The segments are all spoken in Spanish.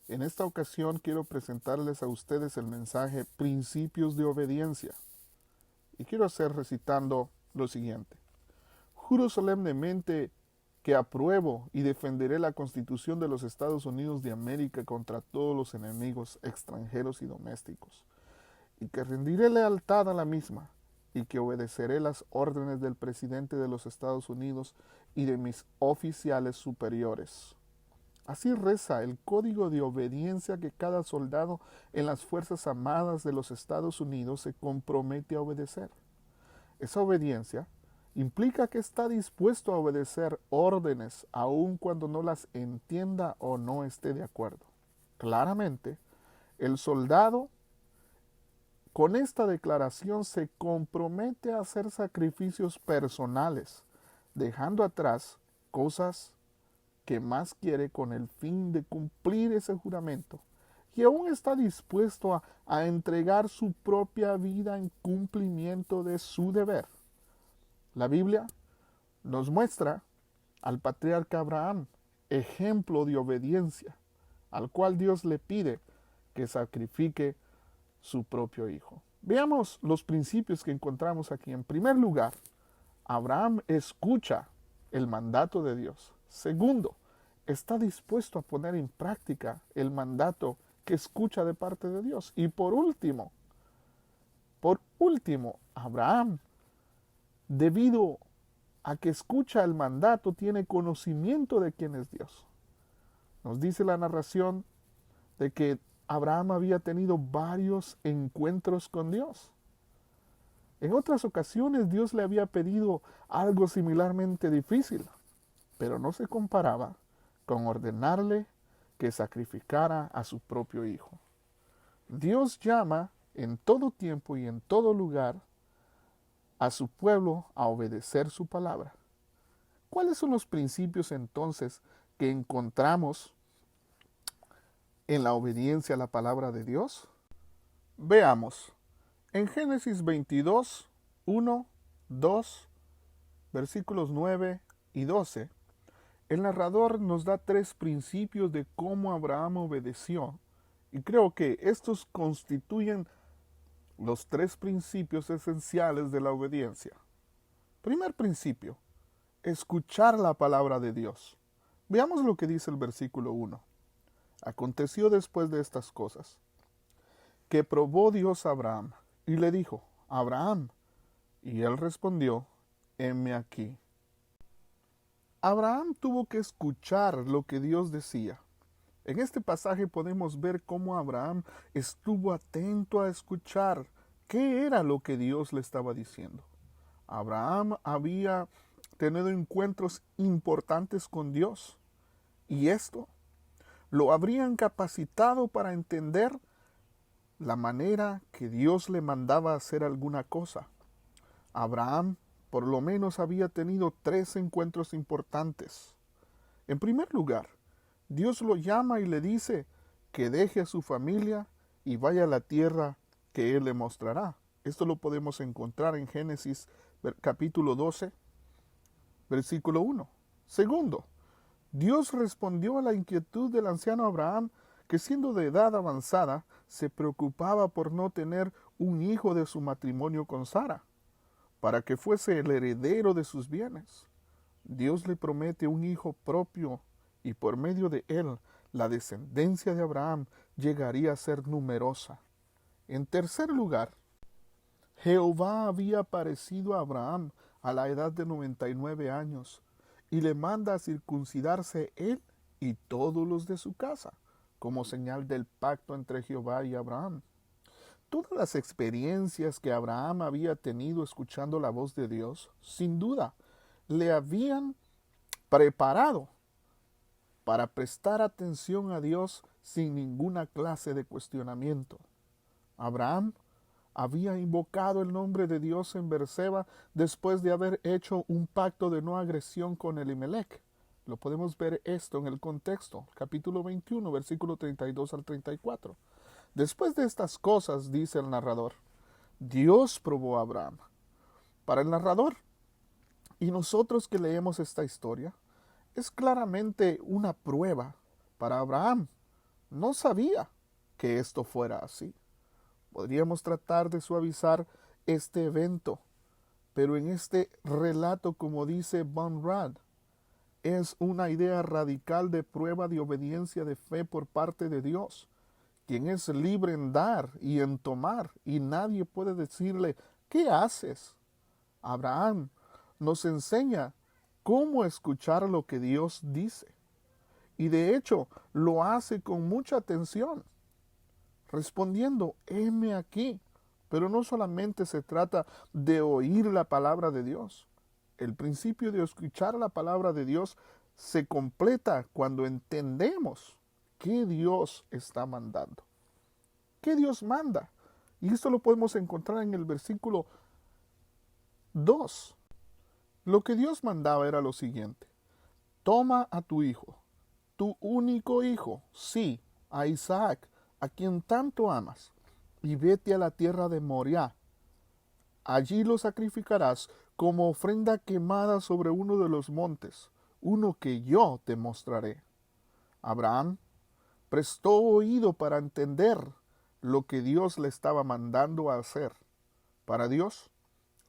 En esta ocasión quiero presentarles a ustedes el mensaje Principios de Obediencia. Y quiero hacer recitando lo siguiente. Juro solemnemente que apruebo y defenderé la Constitución de los Estados Unidos de América contra todos los enemigos extranjeros y domésticos, y que rendiré lealtad a la misma, y que obedeceré las órdenes del presidente de los Estados Unidos y de mis oficiales superiores. Así reza el código de obediencia que cada soldado en las Fuerzas Armadas de los Estados Unidos se compromete a obedecer. Esa obediencia implica que está dispuesto a obedecer órdenes aun cuando no las entienda o no esté de acuerdo. Claramente, el soldado con esta declaración se compromete a hacer sacrificios personales, dejando atrás cosas que más quiere con el fin de cumplir ese juramento, y aún está dispuesto a entregar su propia vida en cumplimiento de su deber. La Biblia nos muestra al patriarca Abraham, ejemplo de obediencia, al cual Dios le pide que sacrifique su propio hijo. Veamos los principios que encontramos aquí. En primer lugar, Abraham escucha el mandato de Dios. Segundo, está dispuesto a poner en práctica el mandato que escucha de parte de Dios. Y por último, Abraham, debido a que escucha el mandato, tiene conocimiento de quién es Dios. Nos dice la narración de que Abraham había tenido varios encuentros con Dios. En otras ocasiones Dios le había pedido algo similarmente difícil, pero no se comparaba con ordenarle que sacrificara a su propio hijo. Dios llama en todo tiempo y en todo lugar a su pueblo a obedecer su palabra. ¿Cuáles son los principios entonces que encontramos en la obediencia a la palabra de Dios? Veamos. En Génesis 22, 1, 2, versículos 9 y 12, el narrador nos da tres principios de cómo Abraham obedeció, y creo que estos constituyen los tres principios esenciales de la obediencia. Primer principio, escuchar la palabra de Dios. Veamos lo que dice el versículo 1. Aconteció después de estas cosas, que probó Dios a Abraham, y le dijo, Abraham, y él respondió, heme aquí. Abraham tuvo que escuchar lo que Dios decía. En este pasaje podemos ver cómo Abraham estuvo atento a escuchar qué era lo que Dios le estaba diciendo. Abraham había tenido encuentros importantes con Dios, y esto lo habrían capacitado para entender la manera que Dios le mandaba hacer alguna cosa. Abraham por lo menos había tenido tres encuentros importantes. En primer lugar, Dios lo llama y le dice que deje a su familia y vaya a la tierra que Él le mostrará. Esto lo podemos encontrar en Génesis capítulo 12, versículo 1. Segundo, Dios respondió a la inquietud del anciano Abraham, que siendo de edad avanzada, se preocupaba por no tener un hijo de su matrimonio con Sara, para que fuese el heredero de sus bienes. Dios le promete un hijo propio, y por medio de él, la descendencia de Abraham llegaría a ser numerosa. En tercer lugar, Jehová había aparecido a Abraham a la edad de 99 años, y le manda a circuncidarse él y todos los de su casa, como señal del pacto entre Jehová y Abraham. Todas las experiencias que Abraham había tenido escuchando la voz de Dios, sin duda, le habían preparado para prestar atención a Dios sin ninguna clase de cuestionamiento. Abraham había invocado el nombre de Dios en Berseba después de haber hecho un pacto de no agresión con Elimelech. Lo podemos ver esto en el contexto, capítulo 21, versículo 32 al 34. Después de estas cosas, dice el narrador, Dios probó a Abraham. Para el narrador y nosotros que leemos esta historia, es claramente una prueba para Abraham, no sabía que esto fuera así. Podríamos tratar de suavizar este evento, pero en este relato, como dice Von Rad, es una idea radical de prueba de obediencia de fe por parte de Dios, quien es libre en dar y en tomar, y nadie puede decirle, ¿qué haces? Abraham nos enseña cómo escuchar lo que Dios dice, y de hecho lo hace con mucha atención, respondiendo, heme aquí. Pero no solamente se trata de oír la palabra de Dios. El principio de escuchar la palabra de Dios se completa cuando entendemos qué Dios está mandando. ¿Qué Dios manda? Y esto lo podemos encontrar en el versículo 2. Lo que Dios mandaba era lo siguiente. Toma a tu hijo, tu único hijo, sí, a Isaac, a quien tanto amas, y vete a la tierra de Moriah. Allí lo sacrificarás como ofrenda quemada sobre uno de los montes, uno que yo te mostraré. Abraham prestó oído para entender lo que Dios le estaba mandando a hacer. Para Dios,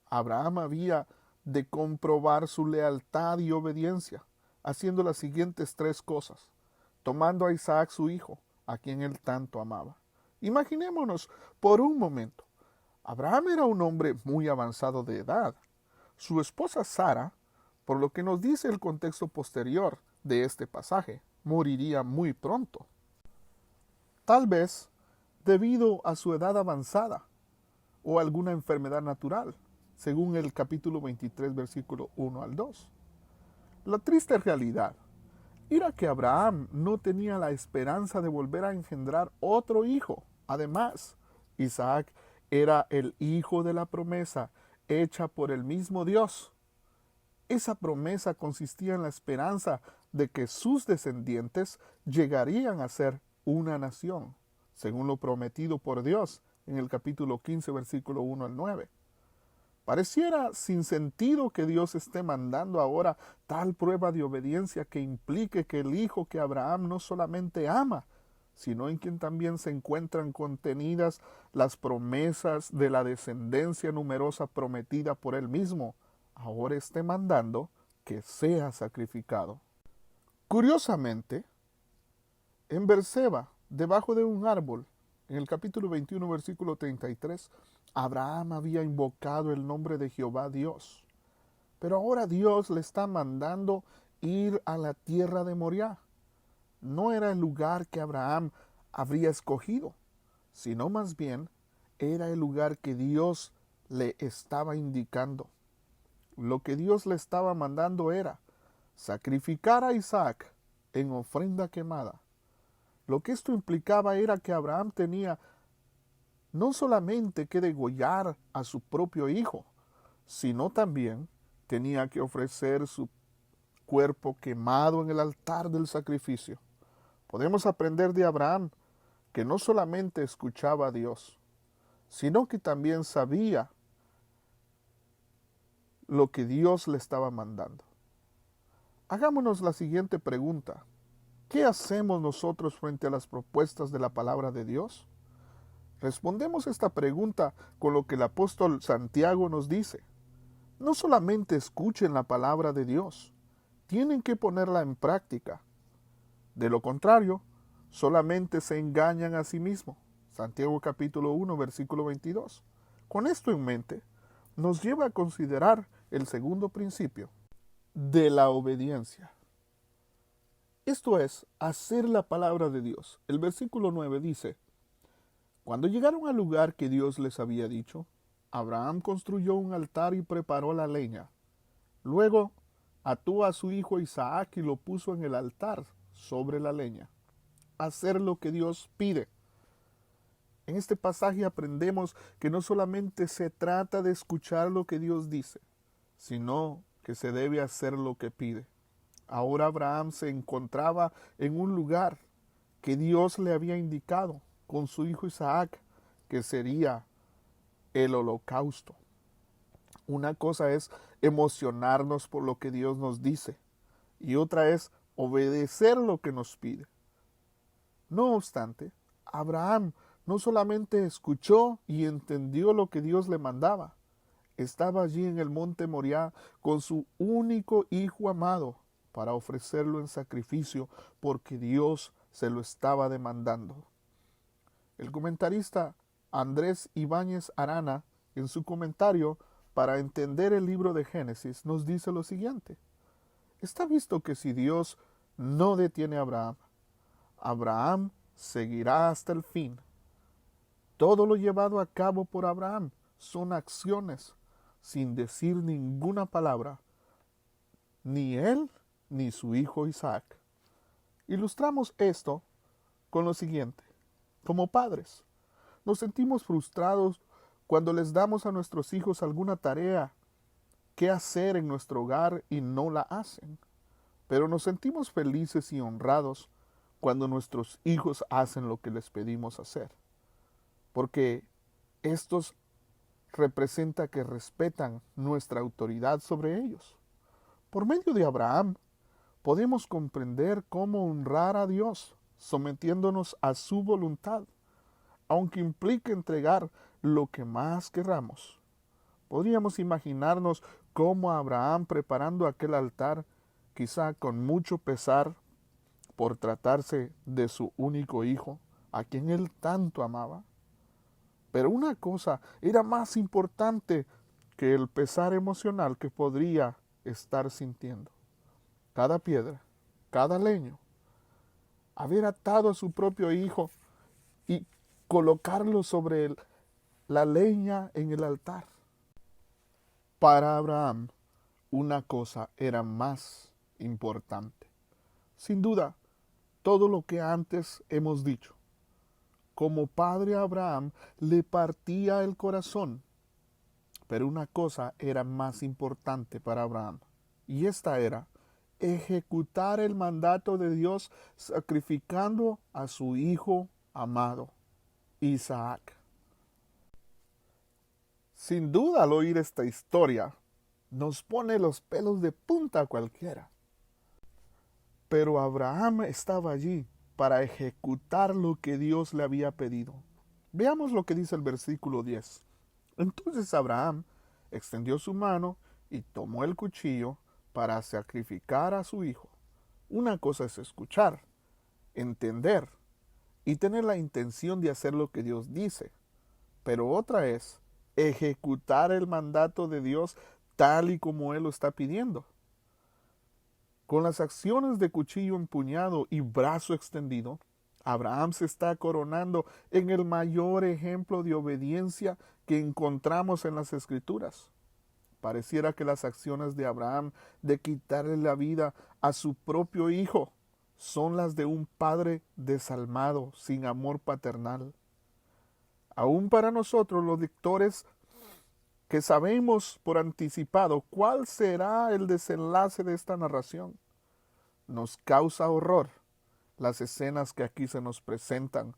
Abraham había de comprobar su lealtad y obediencia, haciendo las siguientes tres cosas. Tomando a Isaac su hijo, a quien él tanto amaba. Imaginémonos por un momento. Abraham era un hombre muy avanzado de edad. Su esposa Sara, por lo que nos dice el contexto posterior de este pasaje, moriría muy pronto. Tal vez debido a su edad avanzada o alguna enfermedad natural, según el capítulo 23, versículo 1 al 2. La triste realidad era que Abraham no tenía la esperanza de volver a engendrar otro hijo. Además, Isaac era el hijo de la promesa hecha por el mismo Dios. Esa promesa consistía en la esperanza de que sus descendientes llegarían a ser una nación, según lo prometido por Dios en el capítulo 15, versículo 1 al 9. Pareciera sin sentido que Dios esté mandando ahora tal prueba de obediencia que implique que el hijo que Abraham no solamente ama, sino en quien también se encuentran contenidas las promesas de la descendencia numerosa prometida por él mismo, ahora esté mandando que sea sacrificado. Curiosamente, en Berseba, debajo de un árbol, en el capítulo 21, versículo 33, Abraham había invocado el nombre de Jehová Dios. Pero ahora Dios le está mandando ir a la tierra de Moriah. No era el lugar que Abraham habría escogido, sino más bien era el lugar que Dios le estaba indicando. Lo que Dios le estaba mandando era sacrificar a Isaac en ofrenda quemada. Lo que esto implicaba era que Abraham tenía no solamente que degollar a su propio hijo, sino también tenía que ofrecer su cuerpo quemado en el altar del sacrificio. Podemos aprender de Abraham que no solamente escuchaba a Dios, sino que también sabía lo que Dios le estaba mandando. Hagámonos la siguiente pregunta. ¿Qué hacemos nosotros frente a las propuestas de la palabra de Dios? Respondemos esta pregunta con lo que el apóstol Santiago nos dice. No solamente escuchen la palabra de Dios, tienen que ponerla en práctica. De lo contrario, solamente se engañan a sí mismos. Santiago capítulo 1, versículo 22. Con esto en mente, nos lleva a considerar el segundo principio de la obediencia. Esto es, hacer la palabra de Dios. El versículo 9 dice, cuando llegaron al lugar que Dios les había dicho, Abraham construyó un altar y preparó la leña. Luego ató a su hijo Isaac y lo puso en el altar sobre la leña. Hacer lo que Dios pide. En este pasaje aprendemos que no solamente se trata de escuchar lo que Dios dice, sino que se debe hacer lo que pide. Ahora Abraham se encontraba en un lugar que Dios le había indicado con su hijo Isaac, que sería el holocausto. Una cosa es emocionarnos por lo que Dios nos dice y otra es obedecer lo que nos pide. No obstante, Abraham no solamente escuchó y entendió lo que Dios le mandaba, estaba allí en el monte Moriah con su único hijo amado para ofrecerlo en sacrificio porque Dios se lo estaba demandando. El comentarista Andrés Ibáñez Arana, en su comentario para entender el libro de Génesis, nos dice lo siguiente: está visto que si Dios no detiene a Abraham, Abraham seguirá hasta el fin. Todo lo llevado a cabo por Abraham son acciones, sin decir ninguna palabra, ni él ni su hijo Isaac. Ilustramos esto con lo siguiente: como padres, nos sentimos frustrados cuando les damos a nuestros hijos alguna tarea que hacer en nuestro hogar y no la hacen. Pero nos sentimos felices y honrados cuando nuestros hijos hacen lo que les pedimos hacer, porque estos representa que respetan nuestra autoridad sobre ellos. Por medio de Abraham, podemos comprender cómo honrar a Dios, sometiéndonos a su voluntad, aunque implique entregar lo que más querramos. Podríamos imaginarnos cómo Abraham preparando aquel altar, quizá con mucho pesar, por tratarse de su único hijo, a quien él tanto amaba. Pero una cosa era más importante que el pesar emocional que podría estar sintiendo. Cada piedra, cada leño, haber atado a su propio hijo y colocarlo sobre la leña en el altar. Para Abraham, una cosa era más importante. Sin duda, todo lo que antes hemos dicho. Como padre Abraham le partía el corazón. Pero una cosa era más importante para Abraham, y esta era ejecutar el mandato de Dios sacrificando a su hijo amado, Isaac. Sin duda, al oír esta historia, nos pone los pelos de punta a cualquiera. Pero Abraham estaba allí para ejecutar lo que Dios le había pedido. Veamos lo que dice el versículo 10. Entonces Abraham extendió su mano y tomó el cuchillo para sacrificar a su hijo. Una cosa es escuchar, entender y tener la intención de hacer lo que Dios dice, pero otra es ejecutar el mandato de Dios tal y como Él lo está pidiendo. Con las acciones de cuchillo empuñado y brazo extendido, Abraham se está coronando en el mayor ejemplo de obediencia que encontramos en las Escrituras. Pareciera que las acciones de Abraham de quitarle la vida a su propio hijo son las de un padre desalmado, sin amor paternal. Aún para nosotros los lectores que sabemos por anticipado cuál será el desenlace de esta narración, nos causa horror las escenas que aquí se nos presentan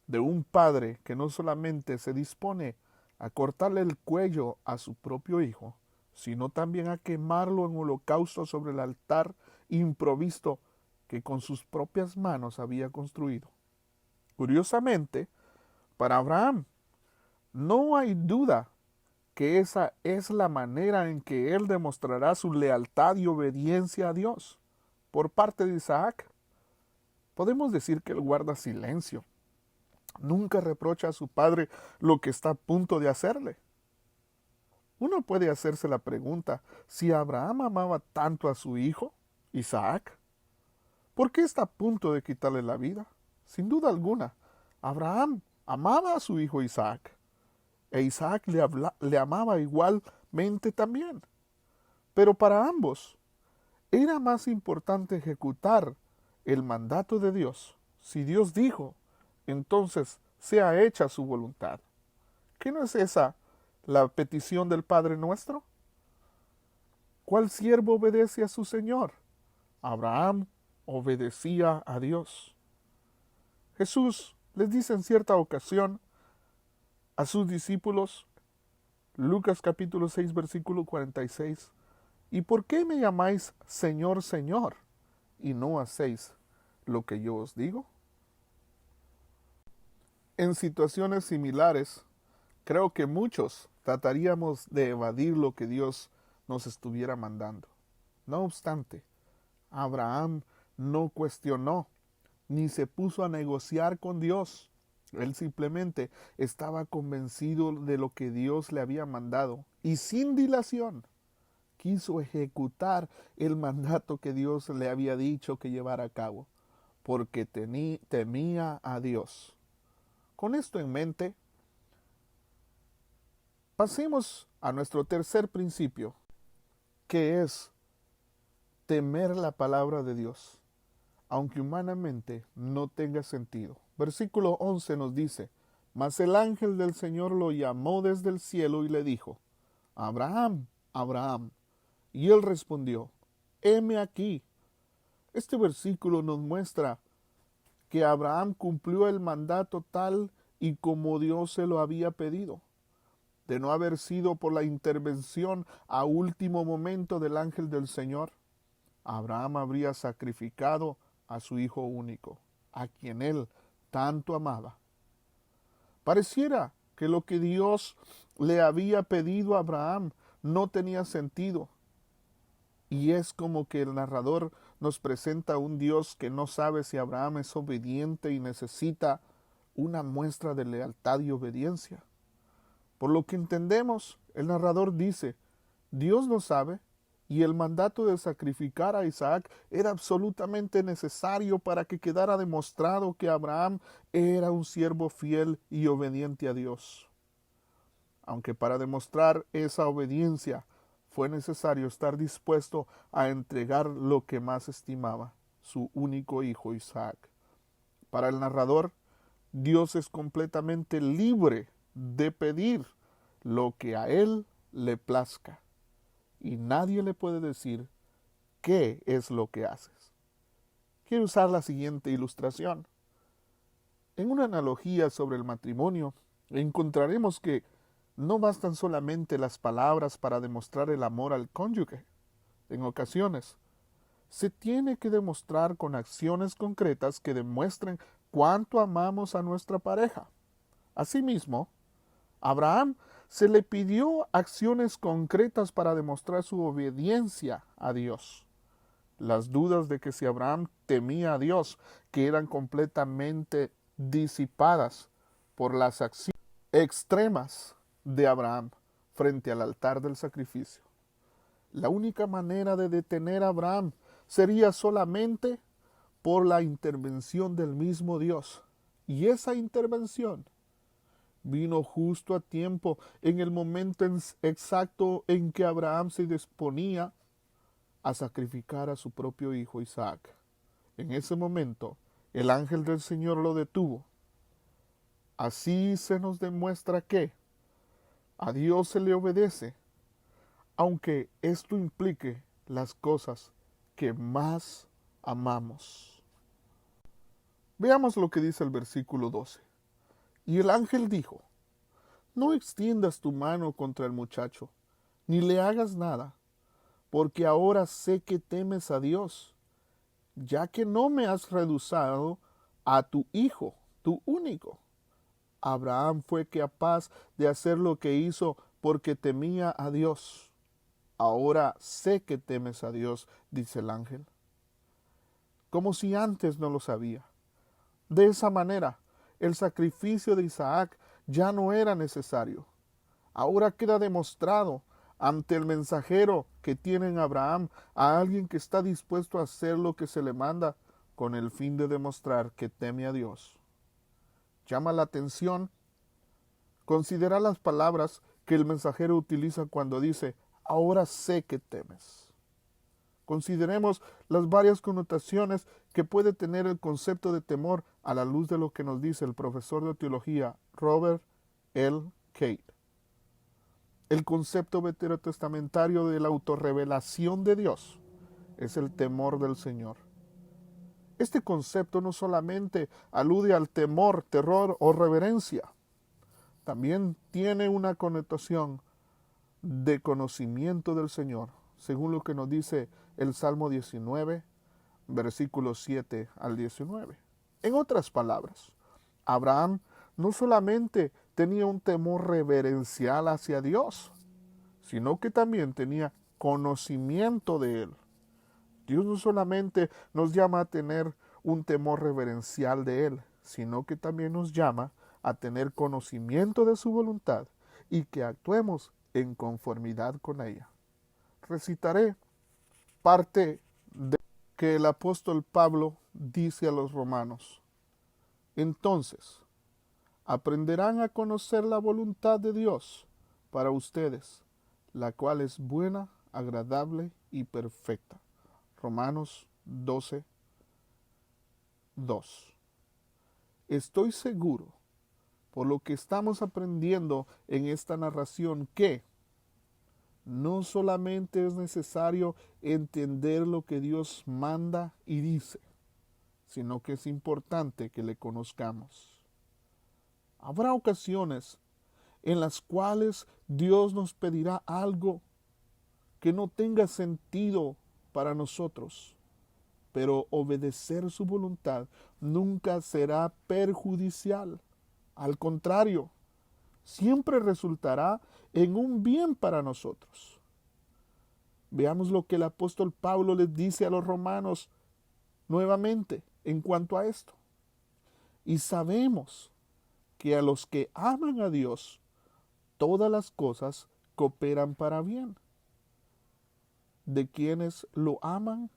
de un padre que no solamente se dispone a cortarle el cuello a su propio hijo, sino también a quemarlo en holocausto sobre el altar improvisto que con sus propias manos había construido. Curiosamente, para Abraham, no hay duda que esa es la manera en que él demostrará su lealtad y obediencia a Dios. Por parte de Isaac, podemos decir que él guarda silencio. Nunca reprocha a su padre lo que está a punto de hacerle. Uno puede hacerse la pregunta, si Abraham amaba tanto a su hijo, Isaac, ¿por qué está a punto de quitarle la vida? Sin duda alguna, Abraham amaba a su hijo Isaac, e Isaac le amaba igualmente también. Pero para ambos, era más importante ejecutar el mandato de Dios. Si Dios dijo, entonces sea hecha su voluntad. ¿Qué no es esa la petición del Padre nuestro? ¿Cuál siervo obedece a su Señor? Abraham obedecía a Dios. Jesús les dice en cierta ocasión a sus discípulos, Lucas capítulo 6, versículo 46, ¿y por qué me llamáis Señor, Señor, y no hacéis lo que yo os digo? En situaciones similares, creo que muchos trataríamos de evadir lo que Dios nos estuviera mandando. No obstante, Abraham no cuestionó ni se puso a negociar con Dios. Él simplemente estaba convencido de lo que Dios le había mandado y sin dilación quiso ejecutar el mandato que Dios le había dicho que llevara a cabo, porque temía a Dios. Con esto en mente, pasemos a nuestro tercer principio, que es temer la palabra de Dios, aunque humanamente no tenga sentido. Versículo 11 nos dice, mas el ángel del Señor lo llamó desde el cielo y le dijo, Abraham, Abraham. Y él respondió, heme aquí. Este versículo nos muestra que Abraham cumplió el mandato tal y como Dios se lo había pedido. De no haber sido por la intervención a último momento del ángel del Señor, Abraham habría sacrificado a su hijo único, a quien él tanto amaba. Pareciera que lo que Dios le había pedido a Abraham no tenía sentido. Y es como que el narrador nos presenta a un Dios que no sabe si Abraham es obediente y necesita una muestra de lealtad y obediencia. Por lo que entendemos, el narrador dice, Dios lo sabe y el mandato de sacrificar a Isaac era absolutamente necesario para que quedara demostrado que Abraham era un siervo fiel y obediente a Dios. Aunque para demostrar esa obediencia fue necesario estar dispuesto a entregar lo que más estimaba, su único hijo Isaac. Para el narrador, Dios es completamente libre de pedir lo que a él le plazca, y nadie le puede decir qué es lo que haces. Quiero usar la siguiente ilustración. En una analogía sobre el matrimonio, encontraremos que no bastan solamente las palabras para demostrar el amor al cónyuge. En ocasiones, se tiene que demostrar con acciones concretas que demuestren cuánto amamos a nuestra pareja. Asimismo, a Abraham se le pidió acciones concretas para demostrar su obediencia a Dios. Las dudas de que si Abraham temía a Dios quedan completamente disipadas por las acciones extremas de Abraham frente al altar del sacrificio. La única manera de detener a Abraham sería solamente por la intervención del mismo Dios. Y esa intervención vino justo a tiempo en el momento exacto en que Abraham se disponía a sacrificar a su propio hijo Isaac. En ese momento, el ángel del Señor lo detuvo. Así se nos demuestra que a Dios se le obedece, aunque esto implique las cosas que más amamos. Veamos lo que dice el versículo 12. Y el ángel dijo, no extiendas tu mano contra el muchacho, ni le hagas nada, porque ahora sé que temes a Dios, ya que no me has reducido a tu hijo, tu único. Abraham fue capaz de hacer lo que hizo porque temía a Dios. Ahora sé que temes a Dios, dice el ángel, como si antes no lo sabía. De esa manera, el sacrificio de Isaac ya no era necesario. Ahora queda demostrado ante el mensajero que tiene en Abraham a alguien que está dispuesto a hacer lo que se le manda con el fin de demostrar que teme a Dios. Llama la atención considera las palabras que el mensajero utiliza cuando dice, ahora sé que temes. Consideremos las varias connotaciones que puede tener el concepto de temor a la luz de lo que nos dice el profesor de teología Robert L. Cate. El concepto veterotestamentario de la autorrevelación de Dios es el temor del Señor. Este concepto no solamente alude al temor, terror o reverencia, también tiene una connotación de conocimiento del Señor, según lo que nos dice el Salmo 19, versículos 7 al 19. En otras palabras, Abraham no solamente tenía un temor reverencial hacia Dios, sino que también tenía conocimiento de Él. Dios no solamente nos llama a tener un temor reverencial de Él, sino que también nos llama a tener conocimiento de su voluntad y que actuemos en conformidad con ella. Recitaré parte de que el apóstol Pablo dice a los romanos. Entonces, aprenderán a conocer la voluntad de Dios para ustedes, la cual es buena, agradable y perfecta. Romanos 12, 2. Estoy seguro, por lo que estamos aprendiendo en esta narración, que no solamente es necesario entender lo que Dios manda y dice, sino que es importante que le conozcamos. Habrá ocasiones en las cuales Dios nos pedirá algo que no tenga sentido para nosotros, pero obedecer su voluntad nunca será perjudicial. Al contrario, siempre resultará en un bien para nosotros. Veamos lo que el apóstol Pablo les dice a los romanos nuevamente en cuanto a esto. Y sabemos que a los que aman a Dios, todas las cosas cooperan para bien. De quienes lo aman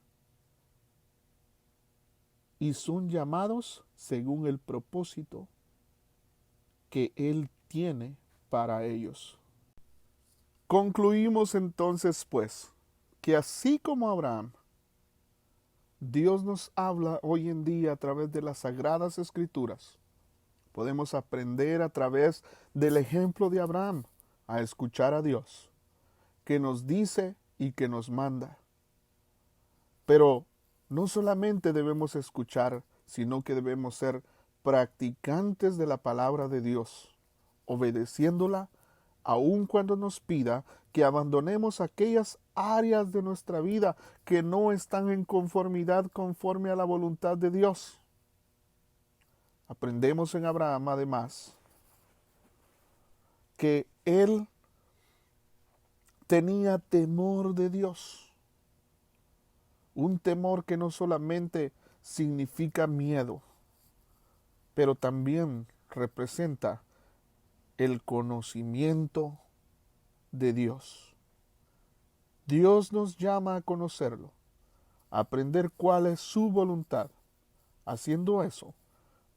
y son llamados según el propósito que Él tiene para ellos. Concluimos entonces, pues, que así como Abraham, Dios nos habla hoy en día a través de las Sagradas Escrituras. Podemos aprender a través del ejemplo de Abraham a escuchar a Dios, que nos dice y que nos manda. Pero no solamente debemos escuchar, sino que debemos ser practicantes de la palabra de Dios, obedeciéndola aun cuando nos pida que abandonemos aquellas áreas de nuestra vida que no están en conformidad conforme a la voluntad de Dios. Aprendemos en Abraham, además, que él tenía temor de Dios. Un temor que no solamente significa miedo, pero también representa el conocimiento de Dios. Dios nos llama a conocerlo, a aprender cuál es su voluntad. Haciendo eso,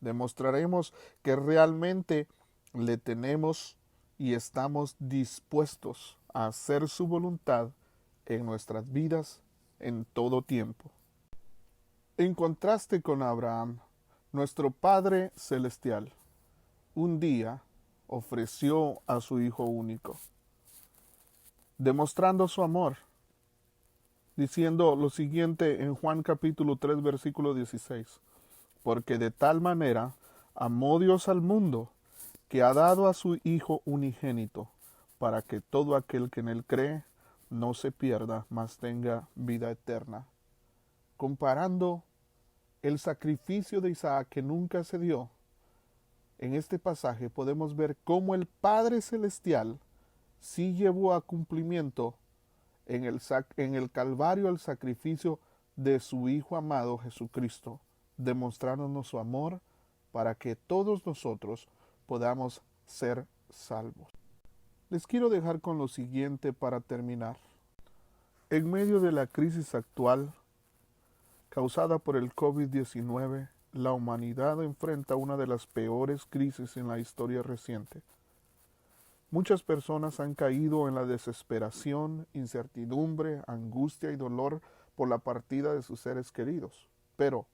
demostraremos que realmente le tenemos y estamos dispuestos a hacer su voluntad en nuestras vidas en todo tiempo. En contraste con Abraham, nuestro Padre Celestial un día ofreció a su Hijo único, demostrando su amor, diciendo lo siguiente en Juan capítulo 3, versículo 16. Porque de tal manera amó Dios al mundo, que ha dado a su Hijo unigénito, para que todo aquel que en él cree no se pierda, mas tenga vida eterna. Comparando el sacrificio de Isaac que nunca se dio, en este pasaje podemos ver cómo el Padre Celestial sí llevó a cumplimiento en el Calvario el sacrificio de su Hijo amado Jesucristo, demostrándonos su amor para que todos nosotros podamos ser salvos. Les quiero dejar con lo siguiente para terminar. En medio de la crisis actual causada por el COVID-19, la humanidad enfrenta una de las peores crisis en la historia reciente. Muchas personas han caído en la desesperación, incertidumbre, angustia y dolor por la partida de sus seres queridos. Pero,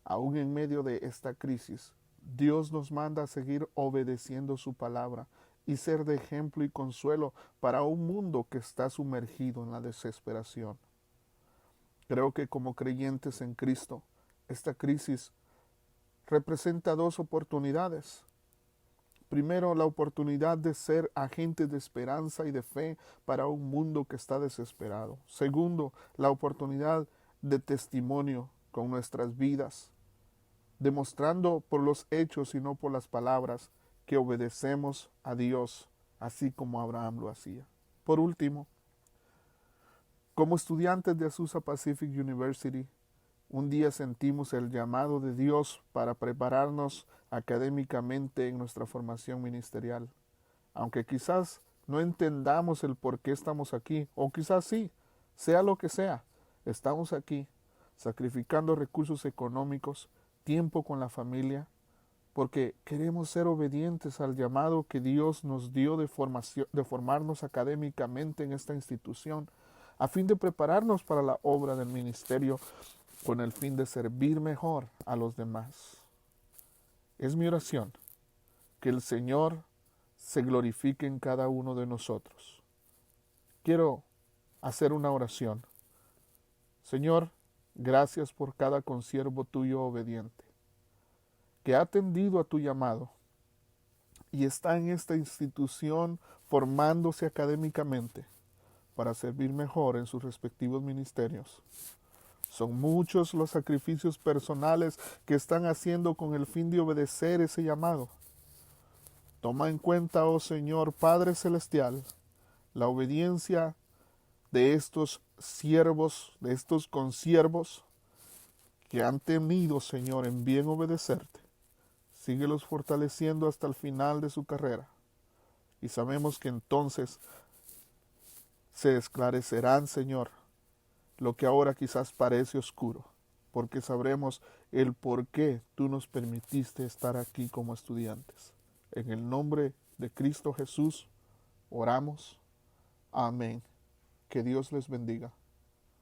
aún en medio de esta crisis, Dios nos manda a seguir obedeciendo su palabra y ser de ejemplo y consuelo para un mundo que está sumergido en la desesperación. Creo que como creyentes en Cristo, esta crisis representa dos oportunidades. Primero, la oportunidad de ser agentes de esperanza y de fe para un mundo que está desesperado. Segundo, la oportunidad de testimonio con nuestras vidas demostrando por los hechos y no por las palabras que obedecemos a Dios, así como Abraham lo hacía. Por último, como estudiantes de Azusa Pacific University, un día sentimos el llamado de Dios para prepararnos académicamente en nuestra formación ministerial. Aunque quizás no entendamos el por qué estamos aquí, o quizás sí, sea lo que sea, estamos aquí sacrificando recursos económicos, tiempo con la familia, porque queremos ser obedientes al llamado que Dios nos dio de formarnos académicamente en esta institución, a fin de prepararnos para la obra del ministerio con el fin de servir mejor a los demás. Es mi oración que el Señor se glorifique en cada uno de nosotros. Quiero hacer una oración. Señor, gracias por cada consiervo tuyo obediente, que ha atendido a tu llamado y está en esta institución formándose académicamente para servir mejor en sus respectivos ministerios. Son muchos los sacrificios personales que están haciendo con el fin de obedecer ese llamado. Toma en cuenta, oh Señor Padre Celestial, la obediencia de estos siervos, de estos consiervos que han temido, Señor, en bien obedecerte. Síguelos fortaleciendo hasta el final de su carrera. Y sabemos que entonces se esclarecerán, Señor, lo que ahora quizás parece oscuro, porque sabremos el por qué tú nos permitiste estar aquí como estudiantes. En el nombre de Cristo Jesús oramos. Amén. Que Dios les bendiga.